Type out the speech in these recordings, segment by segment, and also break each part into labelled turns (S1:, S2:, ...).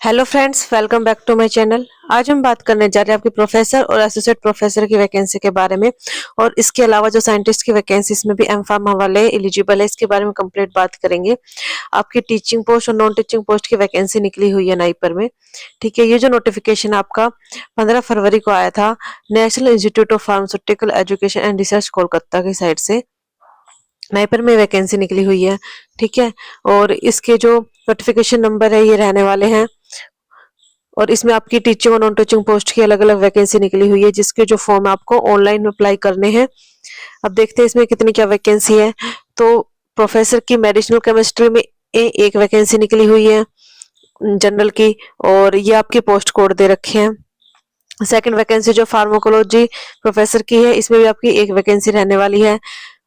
S1: Hello friends, welcome back to my channel. आज हम बात करने जा रहे हैं आपकी प्रोफेसर और एसोसिएट प्रोफेसर की वैकेंसी के बारे में। और इसके अलावा जो साइंटिस्ट की वैकेंसी इसमें भी एम फार्मा वाले एलिजिबल है, इसके बारे में कंप्लीट बात करेंगे। आपकी टीचिंग पोस्ट और नॉन टीचिंग पोस्ट की वैकेंसी निकली हुई है नाइपर में। ठीक है, ये जो नोटिफिकेशन आपका 15 फरवरी को आया था national institute of pharmaceutical education and research Kolkata की साइड से, नाइपर में वैकेंसी निकली हुई है। ठीक है, और इसके जो नोटिफिकेशन नंबर है ये रहने वाले हैं। और इसमें आपकी टीचिंग और नॉन टीचिंग पोस्ट की अलग अलग वैकेंसी निकली हुई है, जिसके जो फॉर्म आपको ऑनलाइन अप्लाई करने हैं। अब देखते हैं इसमें कितनी क्या वैकेंसी है। तो प्रोफेसर की मेडिसिनल केमिस्ट्री में एक वैकेंसी निकली हुई है जनरल की, और ये आपकी पोस्ट कोड दे रखे हैं। सेकंड वैकेंसी जो फार्माकोलॉजी प्रोफेसर की है, इसमें भी आपकी एक वैकेंसी रहने वाली है।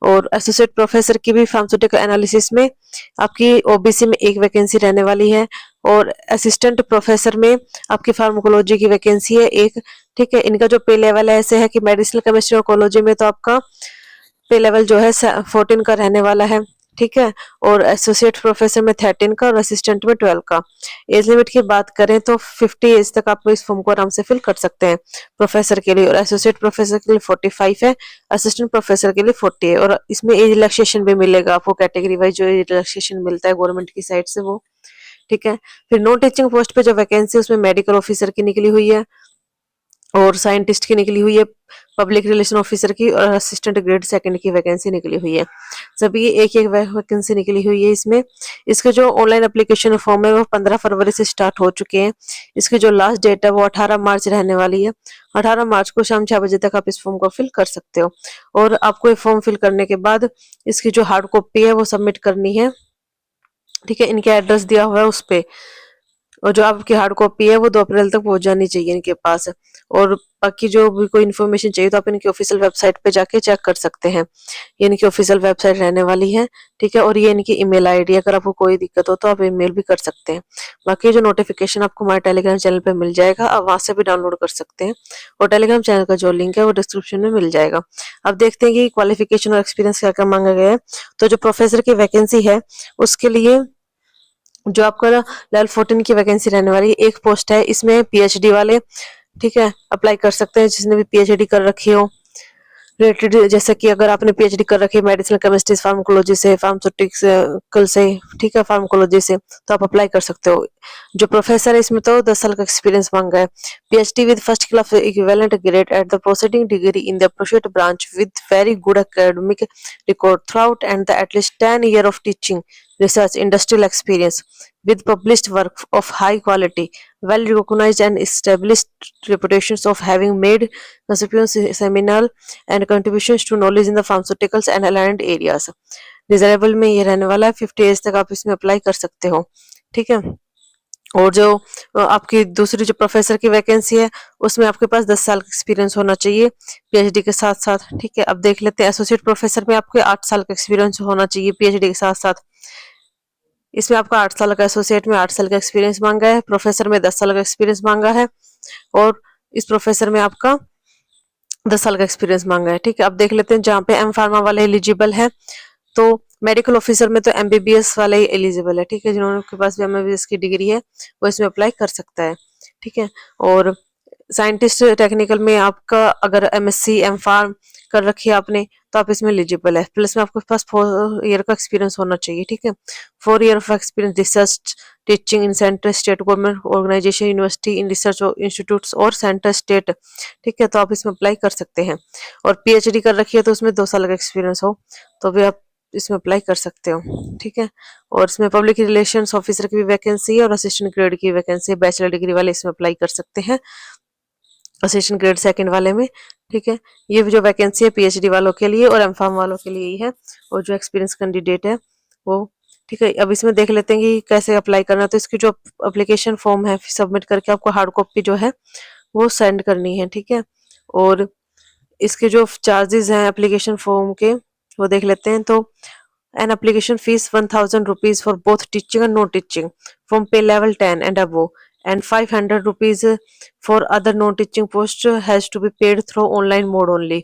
S1: और एसोसिएट प्रोफेसर की भी फार्मास्यूटिकल एनालिसिस में आपकी ओबीसी में एक वैकेंसी रहने वाली है। और असिस्टेंट प्रोफेसर में आपकी फार्माकोलॉजी की वैकेंसी है एक। ठीक है, इनका जो पे लेवल है ऐसे है कि मेडिसिनल केमिस्ट्री और कोलॉजी में तो आपका पे लेवल जो है 14 का रहने वाला है। ठीक है, और एसोसिएट प्रोफेसर में 13 का और असिस्टेंट में 12 का। एज लिमिट की बात करें तो 50 एज तक आप इस फॉर्म को आराम से फिल कर सकते हैं प्रोफेसर के लिए। और एसोसिएट प्रोफेसर के लिए 45 है, असिस्टेंट प्रोफेसर के लिए 40 है। और इसमें एज रिलैक्सेशन भी मिलेगा आपको, कैटेगरी वाइज जो एज रिलैक्सेशन मिलता है गवर्नमेंट की साइड से वो। ठीक है, फिर नॉन टीचिंग पोस्ट पे जो वैकेंसी उसमें मेडिकल ऑफिसर की निकली हुई है, और साइंटिस्ट की निकली हुई है, पब्लिक रिलेशन ऑफिसर की और असिस्टेंट ग्रेड सेकंड की वैकेंसी निकली हुई है। सभी एक एक वैकेंसी निकली हुई है इसमें। इसके जो ऑनलाइन एप्लीकेशन फॉर्म है वो 15 फरवरी से स्टार्ट हो चुके हैं। इसकी जो लास्ट डेट है वो 18 मार्च रहने वाली है। 18 मार्च को शाम 6 बजे तक आप इस फॉर्म को फिल कर सकते हो। और आपको ये फॉर्म फिल करने के बाद इसकी जो हार्ड कॉपी है वो सबमिट करनी है। ठीक है, इनके एड्रेस दिया हुआ है उस पे। और जो आपकी हार्ड कॉपी है वो 2 अप्रैल तक पहुंच जानी चाहिए इनके पास। और बाकी जो भी कोई इन्फॉर्मेशन चाहिए तो आप इनकी ऑफिशियल वेबसाइट पे जाके चेक कर सकते हैं। ये इनकी ऑफिशियल वेबसाइट रहने वाली है। ठीक है, और ये इनकी ईमेल आईडी, अगर आपको कोई दिक्कत हो तो आप ईमेल भी कर सकते हैं। बाकी जो नोटिफिकेशन आपको हमारे टेलीग्राम चैनल पे मिल जाएगा, आप वहां से भी डाउनलोड कर सकते हैं। और टेलीग्राम चैनल का जो लिंक है वो डिस्क्रिप्शन में मिल जाएगा। अब देखते हैं कि क्वालिफिकेशन और एक्सपीरियंस क्या क्या मांगा गया है। तो जो प्रोफेसर की वैकेंसी है उसके लिए जो आपका लेवल 14 की वैकेंसी रहने वाली है, एक पोस्ट है इसमें पीएचडी वाले। ठीक है, अप्लाई कर सकते हैं जिसने भी पीएचडी कर रखी हो रिलेटेड, जैसे कि अगर आपने पीएचडी कर रखी है मेडिसिनल केमिस्ट्री फार्माकोलॉजी से, फार्मास्यूटिकल से, ठीक है, फार्माकोलॉजी से, तो आप अप्लाई कर सकते हो। जो प्रोफेसर है इसमें तो 10 साल का एक्सपीरियंस मांगा है। PhD with first class equivalent grade at the proceeding degree in the processed branch with very good academic record throughout and the at least 10 year of teaching research industrial experience with published work of high quality, well recognized and established reputations of having made conspicuous seminal and contributions to knowledge in the pharmaceuticals and aligned areas। Desirable में ये रहने वाला है, 50 as तक आप इसमें apply कर सकते हो। ठीक है, और जो आपकी दूसरी जो प्रोफेसर की वैकेंसी है उसमें आपके पास 10 साल का एक्सपीरियंस होना चाहिए पीएचडी के साथ साथ। ठीक है, अब देख लेते हैं एसोसिएट प्रोफेसर में आपके 8 साल का एक्सपीरियंस होना चाहिए पीएचडी के साथ साथ। इसमें आपका 8 साल का, एसोसिएट में 8 साल का एक्सपीरियंस मांगा है, प्रोफेसर में 10 साल का एक्सपीरियंस मांगा है, और इस प्रोफेसर में आपका 10 साल का एक्सपीरियंस मांगा है। ठीक है, अब देख लेते हैं जहाँ पे एम फार्मा वाले एलिजिबल है। तो मेडिकल ऑफिसर में तो एमबीबीएस वाले ही एलिजिबल है। ठीक है, जिन्होंने के पास भी एमबीबीएस की डिग्री है वो इसमें अप्लाई कर सकता है। ठीक है, और साइंटिस्ट टेक्निकल में आपका अगर एमएससी एम फार्म कर रखी है आपने तो आप इसमें एलिजिबल है। प्लस में आपके पास 4 ईयर का एक्सपीरियंस होना चाहिए। ठीक है, 4 year of experience research teaching in centre state government organisation university in research institutes और सेंटर स्टेट। ठीक है, तो आप इसमें अप्लाई कर सकते हैं। और पीएचडी कर रखी है तो उसमें 2 साल का एक्सपीरियंस हो तो भी आप इसमें अप्लाई कर सकते हो। ठीक है, और इसमें पब्लिक रिलेशंस ऑफिसर की भी वैकेंसी है और असिस्टेंट ग्रेड की वैकेंसी है। बैचलर डिग्री वाले इसमें अप्लाई कर सकते हैं असिस्टेंट ग्रेड सेकंड वाले में। ठीक है, ये जो वैकेंसी है पीएचडी वालों के लिए और एमफार्म वालों के लिए ही है, और जो एक्सपीरियंस कैंडिडेट है वो। ठीक है, अब इसमें देख लेते हैं कि कैसे अप्लाई करना है। तो इसकी जो एप्लीकेशन फॉर्म है सबमिट करके आपको हार्ड कॉपी जो है वो सेंड करनी है। ठीक है, और इसके जो चार्जेस हैं एप्लीकेशन फॉर्म के वो देख लेते हैं। तो an application fees 1000 rupees for both teaching and non teaching from pay level 10 and above, and 500 rupees for other non teaching posts has to be paid through online mode only।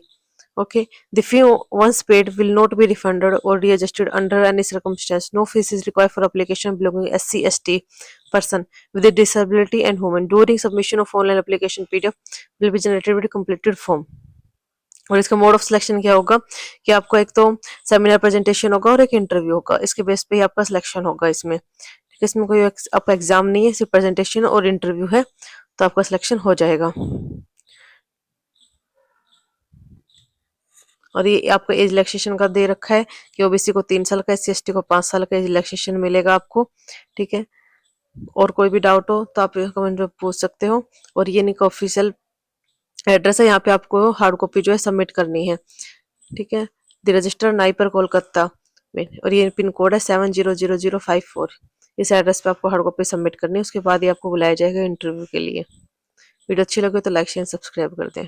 S1: Okay, the fee once paid will not be refunded or readjusted under any circumstance. No fees is required for application belonging SC, ST person with a disability and women. During submission of online application, PDF will be generated with a completed form. और इसका mode of selection क्या होगा कि आपको एक तो seminar presentation होगा और एक इंटरव्यू होगा। इसके बेस पे ही आपका सिलेक्शन होगा इसमें। ठीक है, इसमें कोई आपका एग्जाम नहीं है, सिर्फ प्रेजेंटेशन और इंटरव्यू है, तो आपका सिलेक्शन हो जाएगा। और ये आपको एज रिलैक्सेशन का दे रखा है कि ओबीसी को 3 साल का, SC ST को 5 साल का एज रिलैक्सेशन मिलेगा आपको। ठीक है, और कोई भी डाउट हो तो आप कमेंट में पूछ सकते हो। और ये इनका ऑफिशियल एड्रेस है, यहाँ पे आपको हार्ड कॉपी जो है सबमिट करनी है। ठीक है, द रजिस्टर नाइपर कोलकाता में, और ये पिन कोड है 700054। इस एड्रेस पे आपको हार्ड कॉपी सबमिट करनी है, उसके बाद ही आपको बुलाया जाएगा इंटरव्यू के लिए। वीडियो अच्छी लगे तो लाइक शेयर सब्सक्राइब कर दें।